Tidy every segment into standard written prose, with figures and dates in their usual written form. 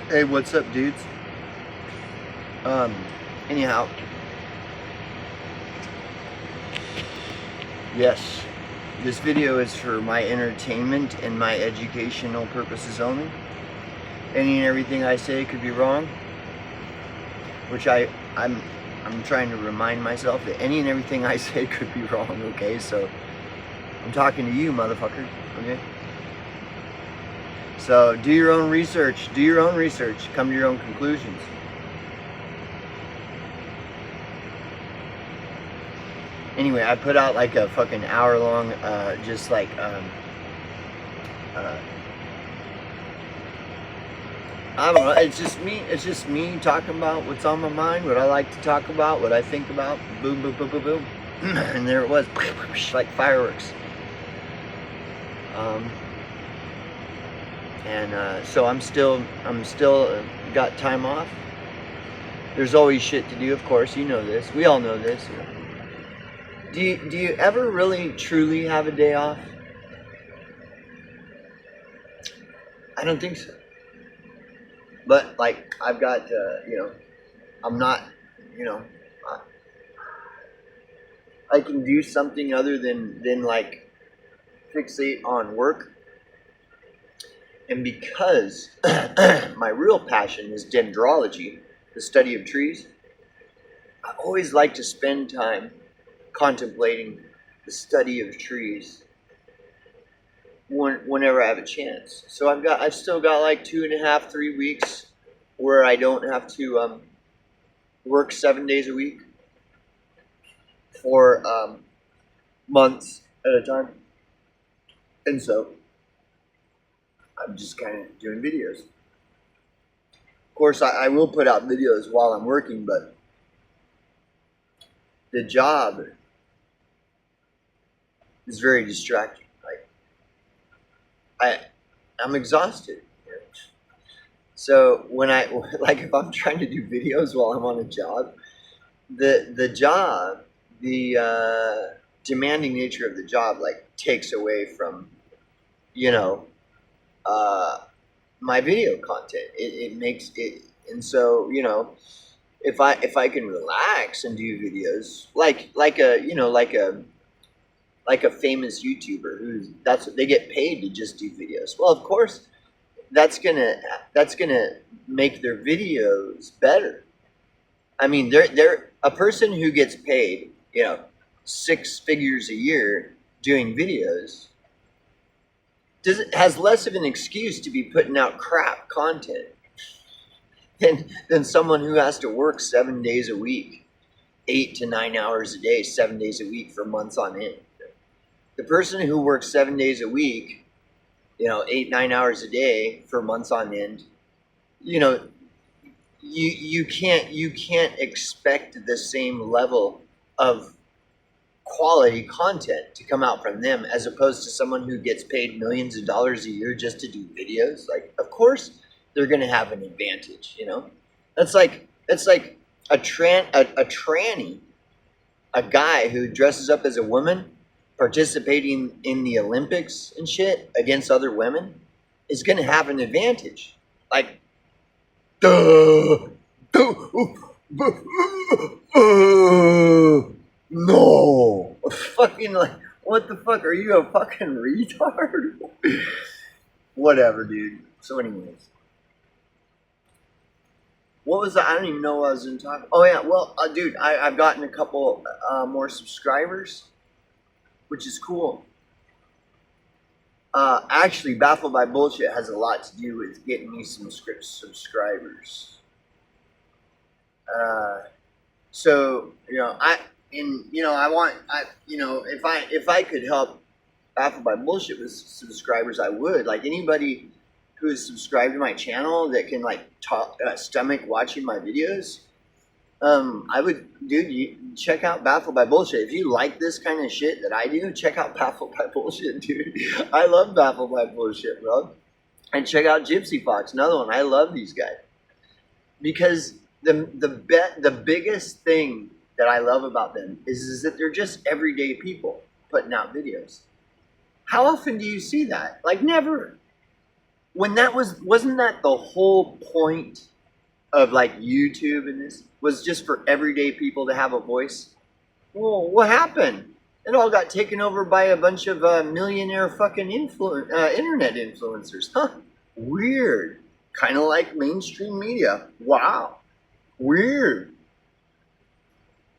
Hey, what's up, dudes? Um, anyhow, yes, this video is for my entertainment and my educational purposes only. Any and everything I say could be wrong, which I'm trying to remind myself that any and everything I say could be wrong. Okay, so I'm talking to you, motherfucker. Okay. So do your own research. Do your own research. Come to your own conclusions. Anyway, I put out like a fucking hour-long, just like, I don't know. It's just me talking about what's on my mind, what I like to talk about, what I think about. Boom, boom, boom, boom, boom, and there it was, like fireworks. So I'm still got time off. There's always shit to do, of course. You know this. We all know this. Do you ever really truly have a day off? I don't think so. But like I've got, I'm not, you know, I can do something other than like fixate on work. And because my real passion is dendrology, the study of trees, I always like to spend time contemplating the study of trees whenever I have a chance. So I've still got like 2.5, 3 weeks where I don't have to work 7 days a week for months at a time. And so I'm just kind of doing videos. Of course, I will put out videos while I'm working, but the job is very distracting. I'm exhausted. So when if I'm trying to do videos while I'm on a job, the job, the demanding nature of the job, like takes away from, my video content. It makes it, and so if I can relax and do videos like a famous YouTuber that's what they get paid to just do videos. Well, of course, that's gonna make their videos better. I mean, they're a person who gets paid, 6 figures a year doing videos has less of an excuse to be putting out crap content than someone who has to work 7 days a week, 8 to 9 hours a day, 7 days a week for months on end. The person who works 7 days a week, 8, 9 hours a day for months on end, you can't expect the same level of quality content to come out from them as opposed to someone who gets paid millions of dollars a year just to do videos. Like, of course they're going to have an advantage. That's like a tranny, a guy who dresses up as a woman participating in the Olympics and shit against other women is going to have an advantage. Like, duh, no, fucking, like, what the fuck, are you a fucking retard? Whatever, dude. So anyways, what was that? I don't even know what I was going to talk. Oh yeah, well, dude, I've gotten a couple more subscribers, which is cool. Actually, Baffled by Bullshit has a lot to do with getting me some subscribers. So if I could help Baffled by Bullshit with subscribers, I would. Like, anybody who is subscribed to my channel that can like stomach watching my videos, I would, dude, you check out Baffled by Bullshit. If you like this kind of shit that I do, check out Baffled by Bullshit, dude. I love Baffled by Bullshit, bro. And check out Gypsy Fox, another one. I love these guys because the biggest thing that I love about them is that they're just everyday people putting out videos. How often do you see that? Like, never. Wasn't that the whole point of like YouTube and this was just for everyday people to have a voice? Well, what happened? It all got taken over by a bunch of millionaire fucking internet influencers. Huh? Weird. Kind of like mainstream media. Wow. Weird.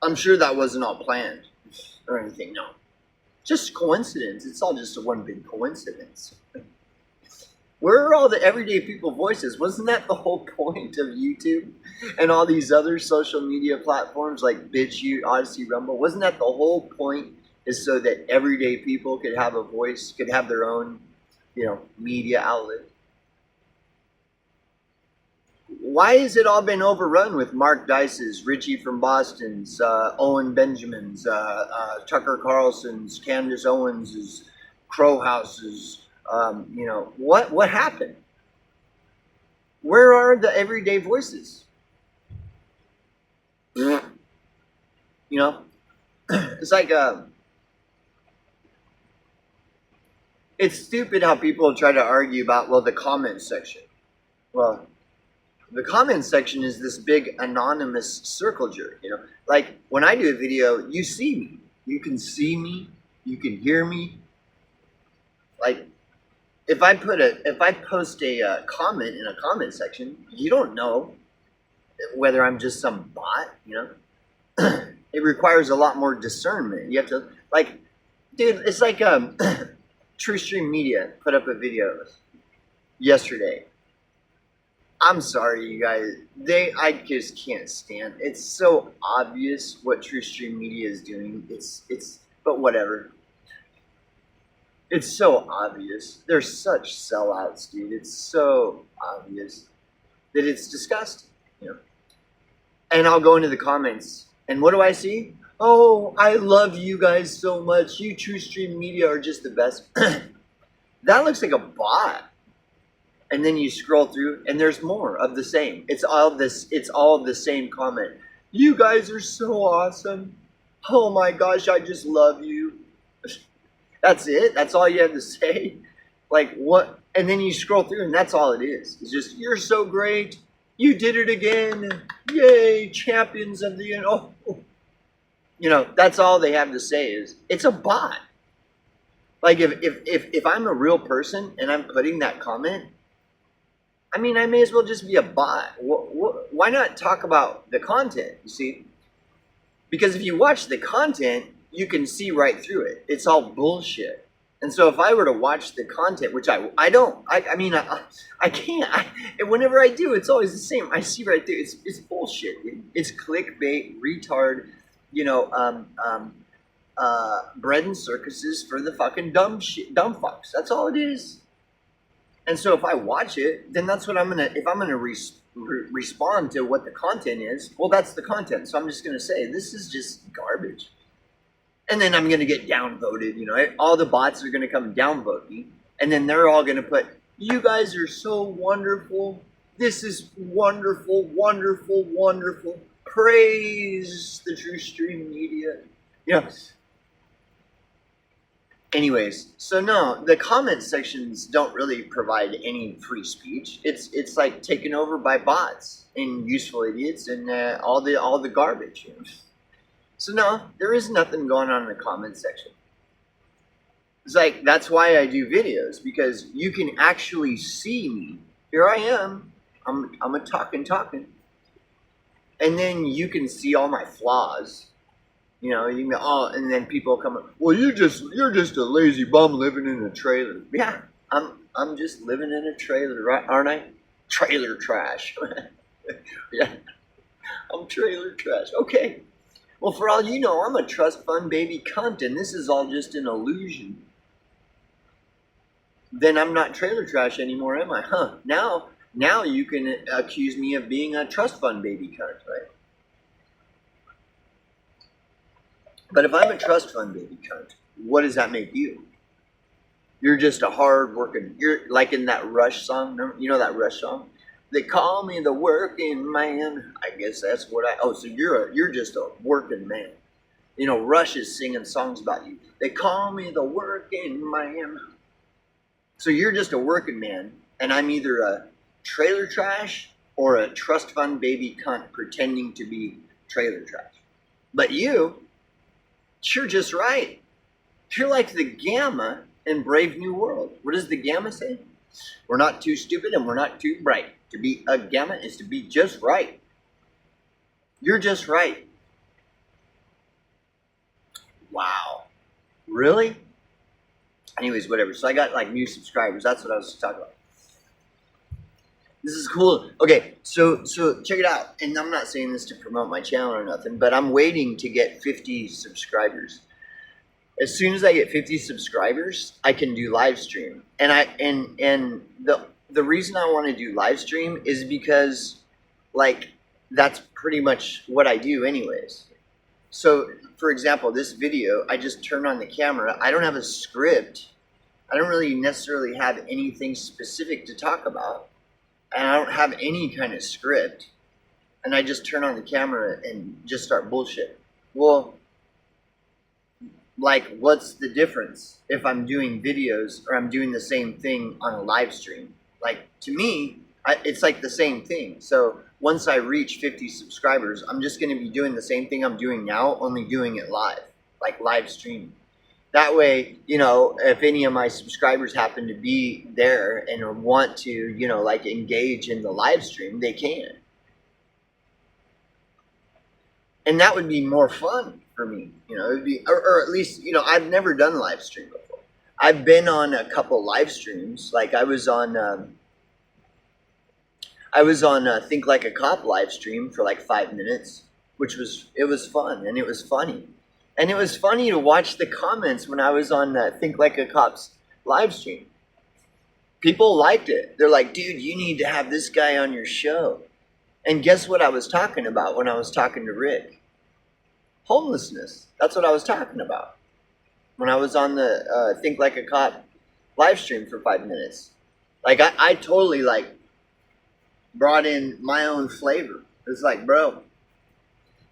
I'm sure that wasn't all planned or anything. No. Just coincidence. It's all just a one big coincidence. Where are all the everyday people voices? Wasn't that the whole point of YouTube and all these other social media platforms like BitChute, Odyssey, Rumble? Wasn't that the whole point? Is so that everyday people could have a voice, could have their own, media outlet. Why has it all been overrun with Mark Dice's, Richie from Boston's, Owen Benjamin's, Tucker Carlson's, Candace Owens's, Crow House's? What happened? Where are the everyday voices? It's like it's stupid how people try to argue about, the comment section. Well, the comment section is this big anonymous circle jerk, Like, when I do a video, you see me. You can see me. You can hear me. Like, if I post a comment in a comment section, you don't know whether I'm just some bot, It requires a lot more discernment. You have to, dude, it's like, TrueStream Media put up a video yesterday. I'm sorry, you guys. I just can't stand. It's so obvious what TrueStream Media is doing. But whatever. It's so obvious. They're such sellouts, dude. It's so obvious that it's disgusting, And I'll go into the comments, and what do I see? Oh, I love you guys so much. You TrueStream Media are just the best. That looks like a bot. And then you scroll through, and there's more of the same. It's all the same comment. You guys are so awesome. Oh my gosh, I just love you. That's it? That's all you have to say? Like, what? And then you scroll through, and that's all it is. It's just, you're so great. You did it again. Yay, champions of the... Oh. That's all they have to say is, it's a bot. Like, if I'm a real person and I'm putting that comment, I mean, I may as well just be a bot. Why not talk about the content, you see? Because if you watch the content, you can see right through it. It's all bullshit. And so if I were to watch the content, which I don't, I can't. Whenever I do, it's always the same. I see right through. It's bullshit. It's clickbait, retard, bread and circuses for the fucking dumb fucks. That's all it is. And so if I watch it, then that's what if I'm gonna respond to what the content is, well, that's the content. So I'm just gonna say, this is just garbage. And then I'm gonna get downvoted, all the bots are gonna come and downvote me. And then they're all gonna put, you guys are so wonderful. This is wonderful, wonderful, wonderful. Praise the TrueStream Media. Anyways, so no, the comment sections don't really provide any free speech. It's like taken over by bots and useful idiots and all the garbage. So no, there is nothing going on in the comment section. It's like, that's why I do videos, because you can actually see me. Here I am. I'm a talking. And then you can see all my flaws. You can go, and then people come up, well, you're just a lazy bum living in a trailer. Yeah, I'm just living in a trailer, right? Aren't I? Trailer trash. Yeah, I'm trailer trash. Okay. Well, for all you know, I'm a trust fund baby cunt, and this is all just an illusion. Then I'm not trailer trash anymore, am I? Huh? Now you can accuse me of being a trust fund baby cunt, right? But if I'm a trust fund baby cunt, what does that make you? You're just a hard-working... You're like in that Rush song. You know that Rush song? They call me the working man. I guess that's what I... Oh, so you're just a working man. Rush is singing songs about you. They call me the working man. So you're just a working man. and I'm either a trailer trash or a trust fund baby cunt pretending to be trailer trash. But you're just right. You're like the Gamma in Brave New World. What does the Gamma say? We're not too stupid and we're not too bright. To be a Gamma is to be just right. You're just right. Wow. Really? Anyways, whatever. So I got like new subscribers. That's what I was talking about. This is cool. Okay, so check it out. And I'm not saying this to promote my channel or nothing, but I'm waiting to get 50 subscribers. As soon as I get 50 subscribers, I can do live stream. And the reason I want to do live stream is because like that's pretty much what I do anyways. So for example, this video, I just turn on the camera. I don't have a script. I don't really necessarily have anything specific to talk about. And I don't have any kind of script. And I just turn on the camera and just start bullshit. Well, like, what's the difference if I'm doing videos or I'm doing the same thing on a live stream? Like, to me, it's like the same thing. So once I reach 50 subscribers, I'm just going to be doing the same thing I'm doing now, only doing it live, like live streaming. That way, you know, if any of my subscribers happen to be there and want to, you know, like engage in the live stream, they can. And that would be more fun for me, you know, it'd be, or at least, you know, I've never done live stream before. I've been on a couple live streams. Like I was on Think Like a Cop live stream for like 5 minutes, it was fun and it was funny. And it was funny to watch the comments when I was on Think Like a Cop's live stream. People liked it. They're like, dude, you need to have this guy on your show. And guess what I was talking about when I was talking to Rick? Homelessness. That's what I was talking about when I was on the Think Like a Cop live stream for 5 minutes. Like, I totally, like, brought in my own flavor. It's like, bro,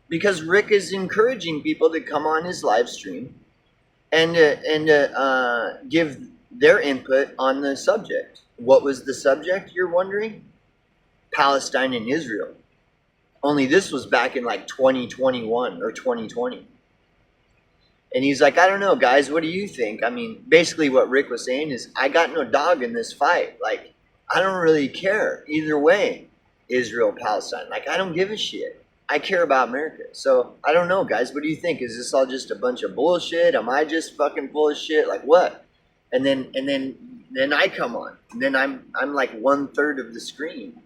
because Rick is encouraging people to come on his live stream and give their input on the subject. What was the subject, you're wondering? Palestine and Israel. Only this was back in like 2021 or 2020. And he's like, I don't know, guys, what do you think? I mean, basically what Rick was saying is, I got no dog in this fight. Like, I don't really care either way, Israel, Palestine. Like, I don't give a shit. I care about America. So, I don't know, guys. What do you think? Is this all just a bunch of bullshit? Am I just fucking full of shit? Like, what? And then I come on. And then I'm like 1/3 of the screen.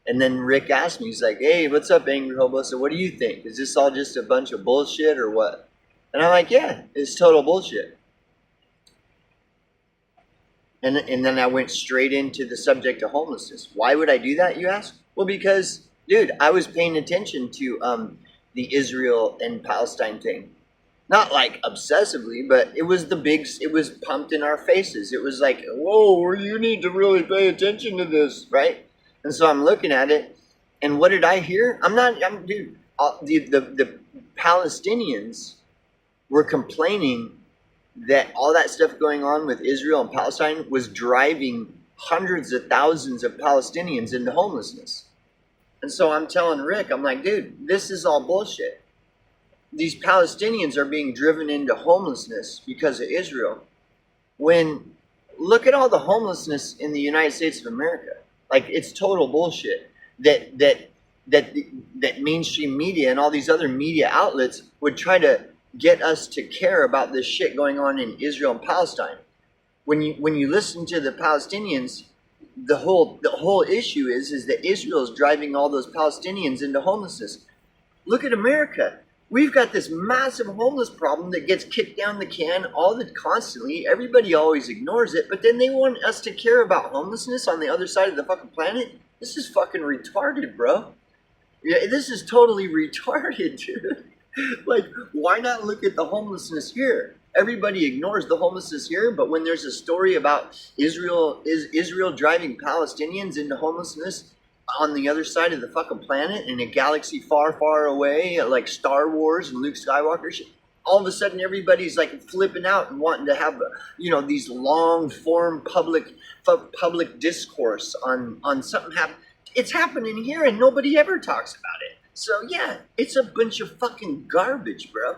And then Rick asked me, he's like, hey, what's up, Angry Hobo? So what do you think? Is this all just a bunch of bullshit or what? And I'm like, yeah, it's total bullshit. And then I went straight into the subject of homelessness. Why would I do that, you ask? Well, because, dude, I was paying attention to the Israel and Palestine thing. Not like obsessively, but it was it was pumped in our faces. It was like, whoa, you need to really pay attention to this, right? And so I'm looking at it, and what did I hear? Dude, the Palestinians were complaining that all that stuff going on with Israel and Palestine was driving hundreds of thousands of Palestinians into homelessness. And so I'm telling Rick, I'm like, dude, this is all bullshit. These Palestinians are being driven into homelessness because of Israel. When, look at all the homelessness in the United States of America. Like, it's total bullshit that mainstream media and all these other media outlets would try to get us to care about this shit going on in Israel and Palestine. When you listen to the Palestinians, the whole issue is that Israel is driving all those Palestinians into homelessness. Look at America. We've got this massive homeless problem that gets kicked down the can constantly. Everybody always ignores it, but then they want us to care about homelessness on the other side of the fucking planet. This is fucking retarded, bro. Yeah, this is totally retarded, dude. Like, why not look at the homelessness here? Everybody ignores the homelessness here, but when there's a story about Israel driving Palestinians into homelessness on the other side of the fucking planet in a galaxy far, far away, like Star Wars and Luke Skywalker shit, all of a sudden everybody's like flipping out and wanting to have, these long form public discourse on something happen. It's happening here and nobody ever talks about it. So yeah, it's a bunch of fucking garbage, bro.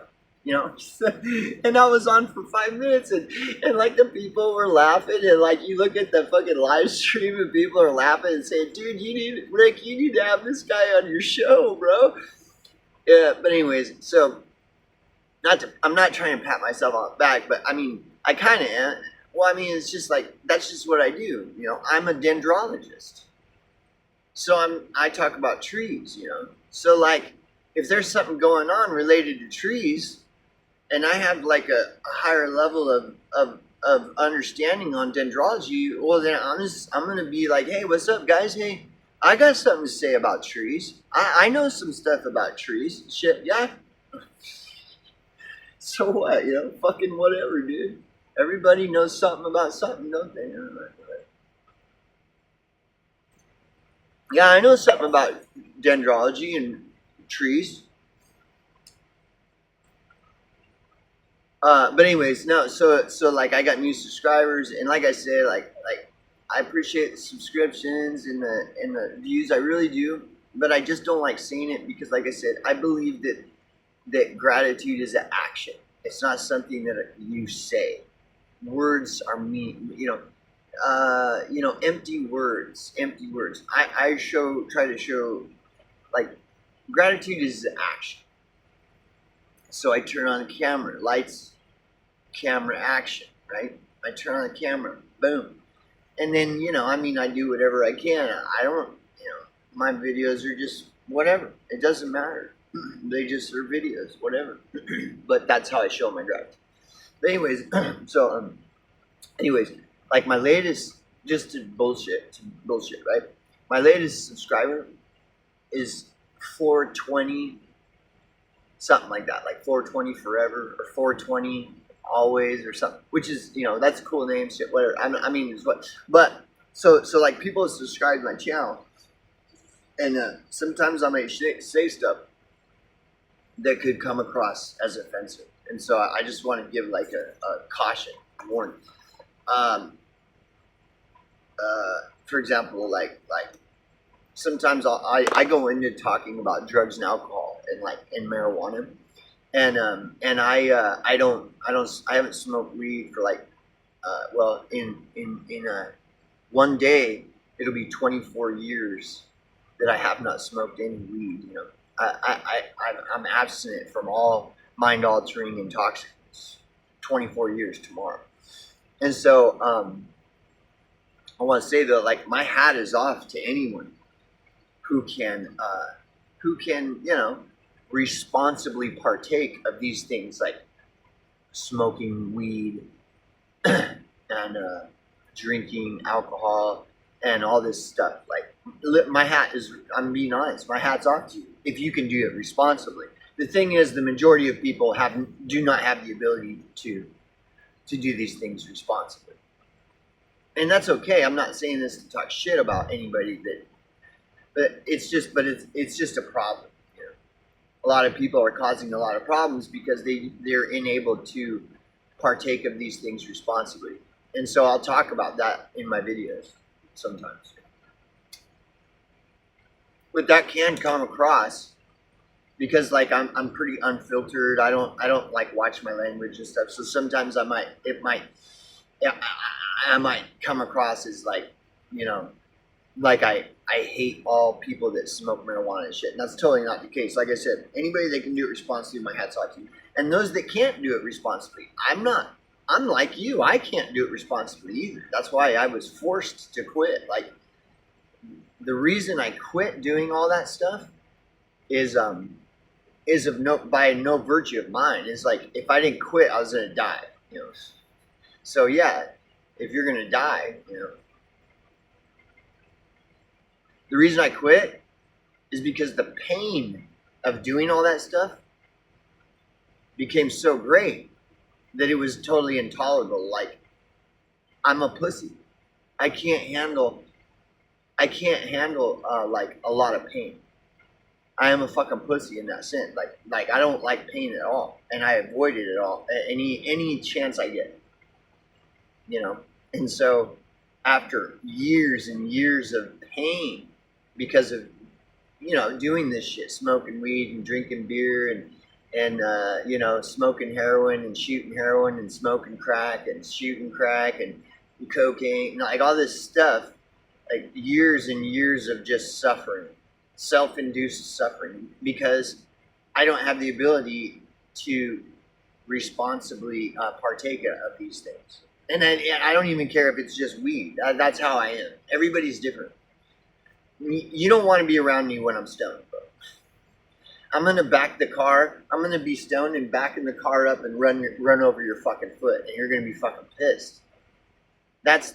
And I was on for 5 minutes and like the people were laughing, and like you look at the fucking live stream and people are laughing and saying, dude, Rick, you need to have this guy on your show, bro. Yeah, but anyways, so I'm not trying to pat myself on the back, but I mean, I kind of am. Well, I mean, it's just like, that's just what I do. I'm a dendrologist. So I talk about trees, So like, if there's something going on related to trees, and I have like a higher level of understanding on dendrology, well then I'm gonna be like, hey, what's up, guys? Hey, I got something to say about trees. I know some stuff about trees. Shit, yeah. So what? Fucking whatever, dude. Everybody knows something about something, don't they? Yeah, I know something about dendrology and trees. But anyways, no. So like I got new subscribers, and like I said, like I appreciate the subscriptions and the views. I really do, but I just don't like saying it because, like I said, I believe that gratitude is an action. It's not something that you say. Words are mean, empty words. I try to show, like, gratitude is action. So I turn on the camera, lights, camera, action, right? I turn on the camera, boom. And then, I do whatever I can. I don't, my videos are just whatever. It doesn't matter. They just are videos, whatever. But that's how I show my gratitude. But anyways, like my latest, just to bullshit, right? My latest subscriber is 420, something like that, like 420 forever or 420 always or something, which is, that's a cool name, shit, whatever. I mean, it's what, but so like people subscribe to my channel, and sometimes I might say stuff that could come across as offensive, and so I just want to give like a caution, warning. For example, like sometimes I go into talking about drugs and alcohol and marijuana, and I haven't smoked weed for like in one day it'll be 24 years that I have not smoked any weed. I'm abstinent from all mind altering intoxicants. 24 years tomorrow, and so I want to say though, like my hat is off to anyone who can responsibly partake of these things like smoking weed and drinking alcohol and all this stuff. Like I'm being honest, my hat's off to you if you can do it responsibly. The thing is, the majority of people do not have the ability to do these things responsibly. And that's okay. I'm not saying this to talk shit about anybody but it's just a problem. A lot of people are causing a lot of problems because they're unable to partake of these things responsibly. And so I'll talk about that in my videos sometimes. But that can come across because like I'm pretty unfiltered. I don't like watch my language and stuff. So sometimes I might come across as like, like I hate all people that smoke marijuana and shit. And that's totally not the case. Like I said, anybody that can do it responsibly, my hat's off to you. And those that can't do it responsibly, I'm like you. I can't do it responsibly either. That's why I was forced to quit. Like the reason I quit doing all that stuff is by no virtue of mine. It's like if I didn't quit, I was gonna die. So yeah, if you're gonna die, the reason I quit is because the pain of doing all that stuff became so great that it was totally intolerable. Like, I'm a pussy. I can't handle like a lot of pain. I am a fucking pussy in that sense. Like I don't like pain at all, and I avoid it at all. Any chance I get, you know. And so, after years and years of pain, because of doing this shit, smoking weed and drinking beer and smoking heroin and shooting heroin and smoking crack and shooting crack and cocaine, like all this stuff, like years and years of just suffering, self-induced suffering, because I don't have the ability to responsibly partake of these things. And I don't even care if it's just weed. That's how I am. Everybody's different. You don't want to be around me when I'm stoned, bro. I'm gonna back the car. I'm gonna be stoned and backing the car up and run over your fucking foot, and you're gonna be fucking pissed. That's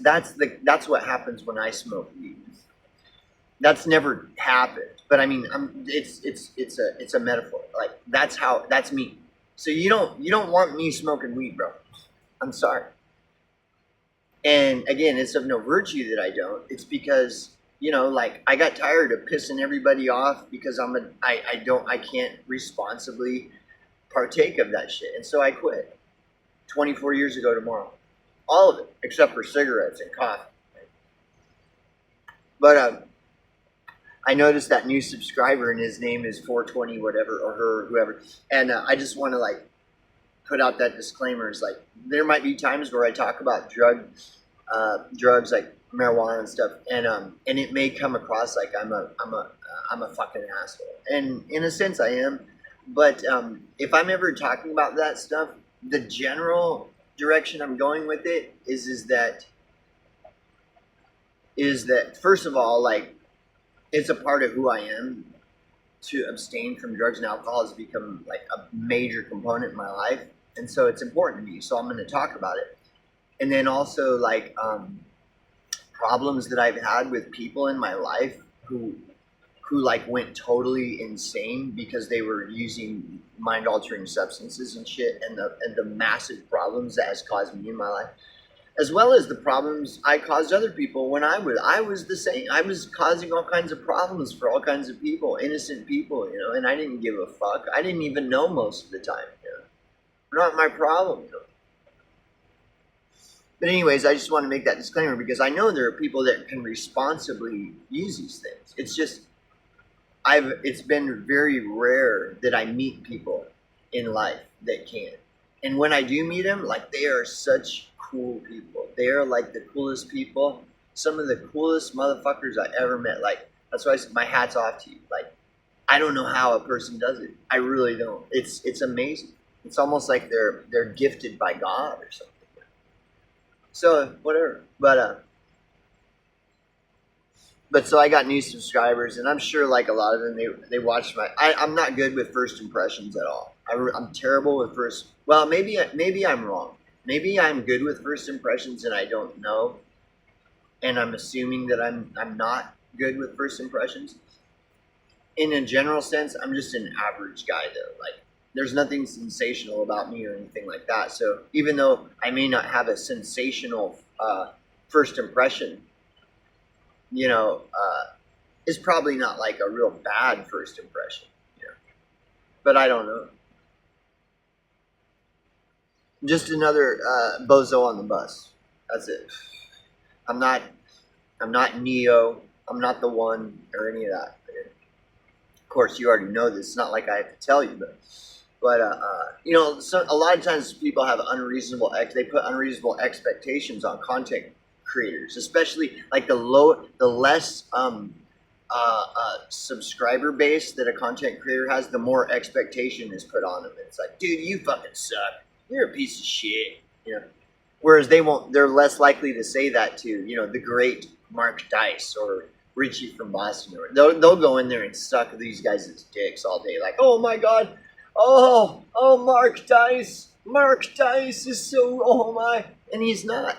what happens when I smoke weed. That's never happened, but I mean, it's a metaphor. Like that's me. So you don't want me smoking weed, bro. I'm sorry. And again, it's of no virtue that I don't. It's because like I got tired of pissing everybody off because I can't responsibly partake of that shit, and so I quit. 24 years ago tomorrow, all of it except for cigarettes and coffee. But I noticed that new subscriber, and his name is 420 whatever, or her, whoever, and I just want to like put out that disclaimer. Is like there might be times where I talk about drugs like marijuana and stuff, and it may come across like I'm a fucking asshole, and in a sense I am. But if I'm ever talking about that stuff, the general direction I'm going with it is that first of all, like, it's a part of who I am. To abstain from drugs and alcohol has become like a major component in my life, and so it's important to me. So I'm going to talk about it, and then also like problems that I've had with people in my life who like went totally insane because they were using mind altering substances and shit, and the massive problems that has caused me in my life, as well as the problems I caused other people when I was the same. I was causing all kinds of problems for all kinds of people, innocent people, and I didn't give a fuck. I didn't even know most of the time, Not my problem, But anyways, I just want to make that disclaimer because I know there are people that can responsibly use these things. It's just it's been very rare that I meet people in life that can. And when I do meet them, like, they are such cool people. They are like the coolest people. Some of the coolest motherfuckers I ever met. Like, that's why I said my hat's off to you. Like, I don't know how a person does it. I really don't. It's amazing. It's almost like they're gifted by God or something. So whatever. But so I got new subscribers, and I'm sure like a lot of them, they watched I'm not good with first impressions at all. I'm terrible with first. Well, maybe I'm wrong. Maybe I'm good with first impressions and I don't know, and I'm assuming that I'm not good with first impressions. In a general sense, I'm just an average guy though. Like, there's nothing sensational about me or anything like that. So even though I may not have a sensational first impression, it's probably not like a real bad first impression. But I don't know. Just another bozo on the bus. That's it. I'm not Neo. I'm not the one or any of that. Of course, you already know this. It's not like I have to tell you, but so a lot of times people have they put unreasonable expectations on content creators, especially like the less subscriber base that a content creator has, the more expectation is put on them. It's like, dude, you fucking suck. You're a piece of shit. Whereas they're less likely to say that to, the great Mark Dice or Richie from Boston. Or they'll go in there and suck these guys' dicks all day. Like, oh my God. Oh, Mark Dice is so, oh my. And he's not.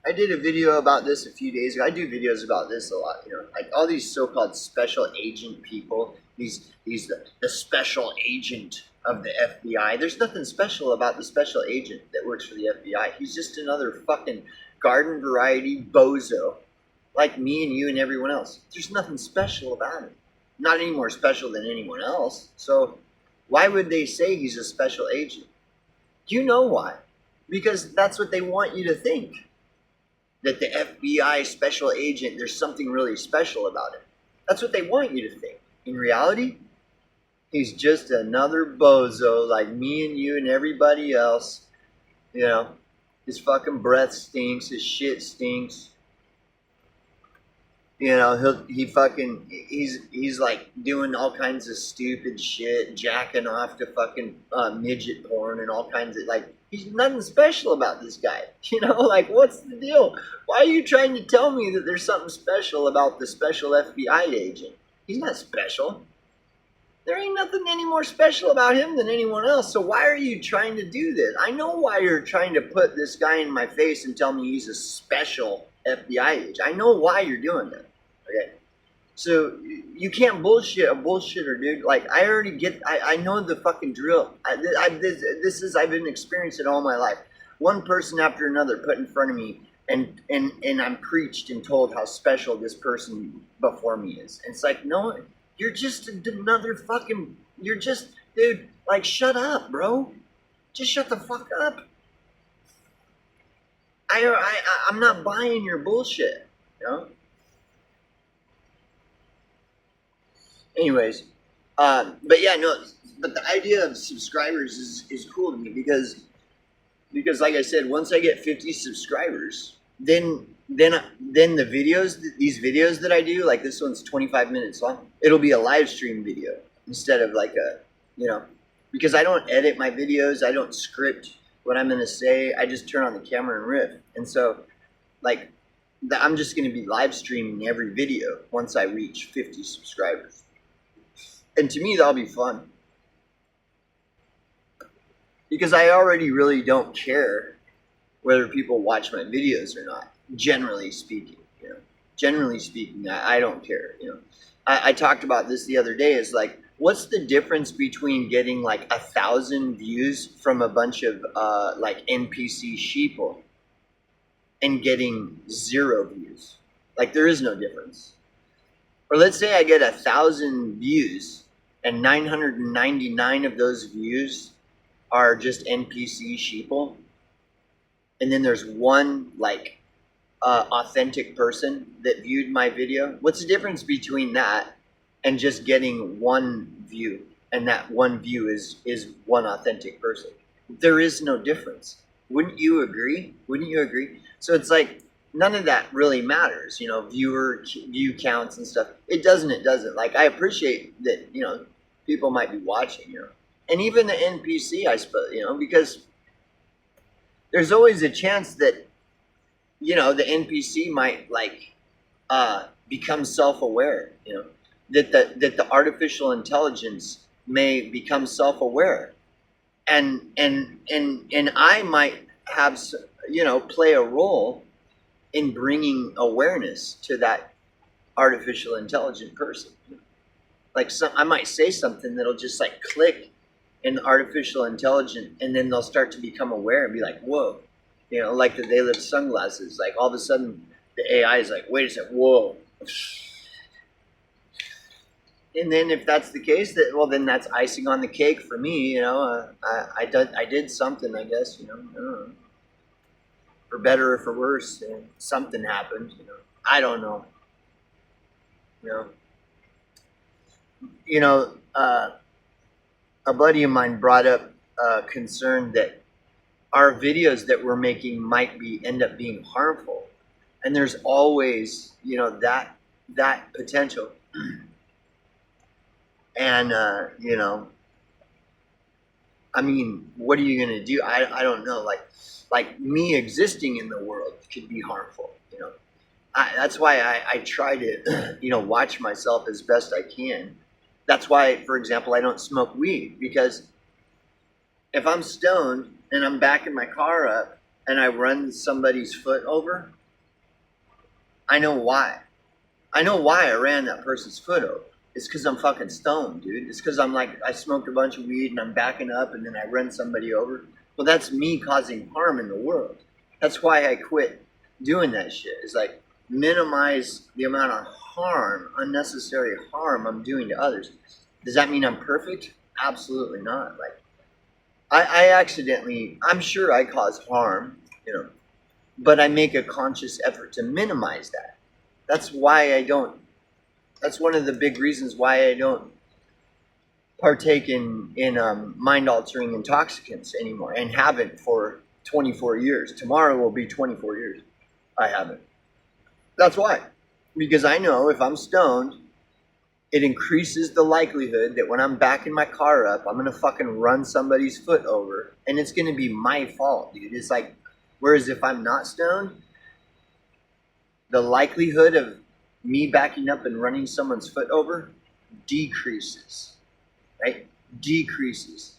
I did a video about this a few days ago. I do videos about this a lot, like all these so-called special agent people, the special agent of the FBI. There's nothing special about the special agent that works for the FBI. He's just another fucking garden variety bozo like me and you and everyone else. There's nothing special about him. not any more special than anyone else. So why would they say he's a special agent? You know why? Because that's what they want you to think. That the FBI special agent, there's something really special about it. That's what they want you to think. In reality, he's just another bozo like me and you and everybody else. You know, his fucking breath stinks, his shit stinks. You know, he's like doing all kinds of stupid shit, jacking off to fucking midget porn and all kinds of like. He's nothing special about this guy. You know, like what's the deal? Why are you trying to tell me that there's something special about the special FBI agent? He's not special. There ain't nothing any more special about him than anyone else. So why are you trying to do this? I know why you're trying to put this guy in my face and tell me he's a special FBI agent. I know why you're doing that. Okay. So you can't bullshit a bullshitter, dude. Like I already get, I know the fucking drill. I've been experiencing it all my life. One person after another put in front of me, and I'm preached and told how special this person before me is. And it's like, no, you're just another fucking. You're just, dude. Like, shut up, bro. Just shut the fuck up. I'm not buying your bullshit. You know. Anyways, but yeah, no, but the idea of subscribers is cool to me because like I said, once I get 50 subscribers, then the videos, these videos that I do, like this one's 25 minutes long, it'll be a live stream video instead of like a, you know, because I don't edit my videos, I don't script what I'm gonna say, I just turn on the camera and riff, and so like I'm just gonna be live streaming every video once I reach 50 subscribers. And to me, that'll be fun. Because I already really don't care whether people watch my videos or not, generally speaking. You know, generally speaking, I don't care. You know, I talked about this the other day. Is like, what's the difference between getting like 1,000 views from a bunch of like NPC sheeple and getting 0 views? Like, there is no difference. Or let's say I get 1,000 views and 999 of those views are just NPC sheeple, and then there's one like authentic person that viewed my video. What's the difference between that and just getting 1 view, and that 1 view is one authentic person? There is no difference. Wouldn't you agree? Wouldn't you agree? So it's like none of that really matters, you know, view counts and stuff. It doesn't. Like, I appreciate that, you know, people might be watching, you know, and even the NPC, I suppose, you know, because there's always a chance that, you know, the NPC might like become self-aware, you know, that the artificial intelligence may become self-aware, and I might have, you know, play a role in bringing awareness to that artificial intelligent person. Like, I might say something that'll just like click in the artificial intelligent, and then they'll start to become aware and be like, whoa, you know, like the They Live sunglasses. Like all of a sudden the AI is like, wait a second, whoa. And then if that's the case, that, well, then that's icing on the cake for me, you know. I did something, I guess, you know. I don't know. For better or for worse, you know, something happened, you know. I don't know. You know, a buddy of mine brought up concern that our videos that we're making might end up being harmful, and there's always, you know, that potential. And you know, I mean, what are you gonna do? I don't know. Like me existing in the world could be harmful. You know, that's why I try to, you know, watch myself as best I can. That's why, for example, I don't smoke weed, because if I'm stoned and I'm backing my car up and I run somebody's foot over, I know why. I know why I ran that person's foot over. It's because I'm fucking stoned, dude. It's because I'm like, I smoked a bunch of weed and I'm backing up and then I run somebody over. Well, that's me causing harm in the world. That's why I quit doing that shit. It's like, minimize the amount of harm, unnecessary harm I'm doing to others. Does that mean I'm perfect? Absolutely not. Like I accidentally, I'm sure I cause harm, but I make a conscious effort to minimize that. That's why I don't. That's one of the big reasons why I don't partake in mind altering intoxicants anymore, and haven't for 24 years. Tomorrow will be 24 years. I haven't. That's why. Because I know if I'm stoned, it increases the likelihood that when I'm backing my car up, I'm gonna fucking run somebody's foot over, and it's gonna be my fault, dude. It's like, whereas if I'm not stoned, the likelihood of me backing up and running someone's foot over decreases, right? Decreases.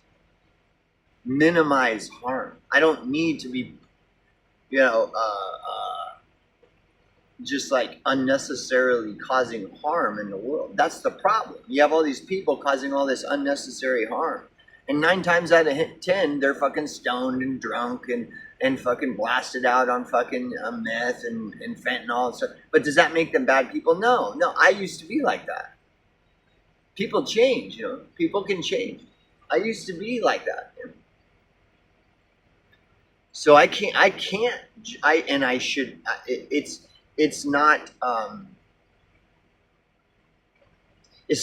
Minimize harm. I don't need to be, you know, just like unnecessarily causing harm in the world. That's the problem. You have all these people causing all this unnecessary harm. And 9 times out of 10, they're fucking stoned and drunk and fucking blasted out on fucking meth and fentanyl and stuff. But does that make them bad people? No. I used to be like that. People change, People can change. I used to be like that. So I can't, and I should, it's not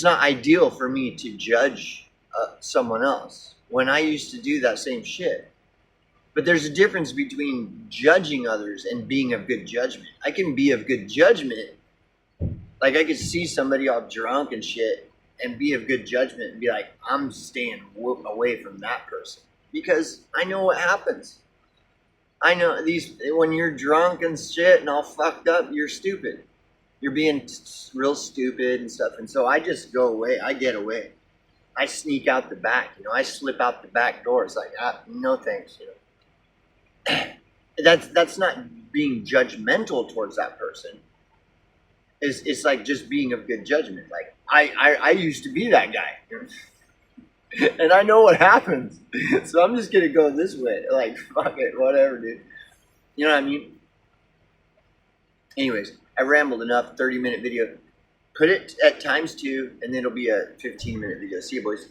ideal for me to judge someone else when I used to do that same shit. But there's a difference between judging others and being of good judgment. I can be of good judgment. Like I could see somebody all drunk and shit and be of good judgment and be like, I'm staying away from that person. Because I know what happens. I know when you're drunk and shit and all fucked up, you're stupid. You're being real stupid and stuff. And so I just go away. I get away. I sneak out the back. I slip out the back door. It's like, no thanks. That's not being judgmental towards that person. It's like just being of good judgment. Like I used to be that guy. And I know what happens. So I'm just gonna go this way. Like, fuck it, whatever, dude. You know what I mean? Anyways, I rambled enough. 30-minute video. Put it at ×2, and then it'll be a 15-minute video. See you, boys.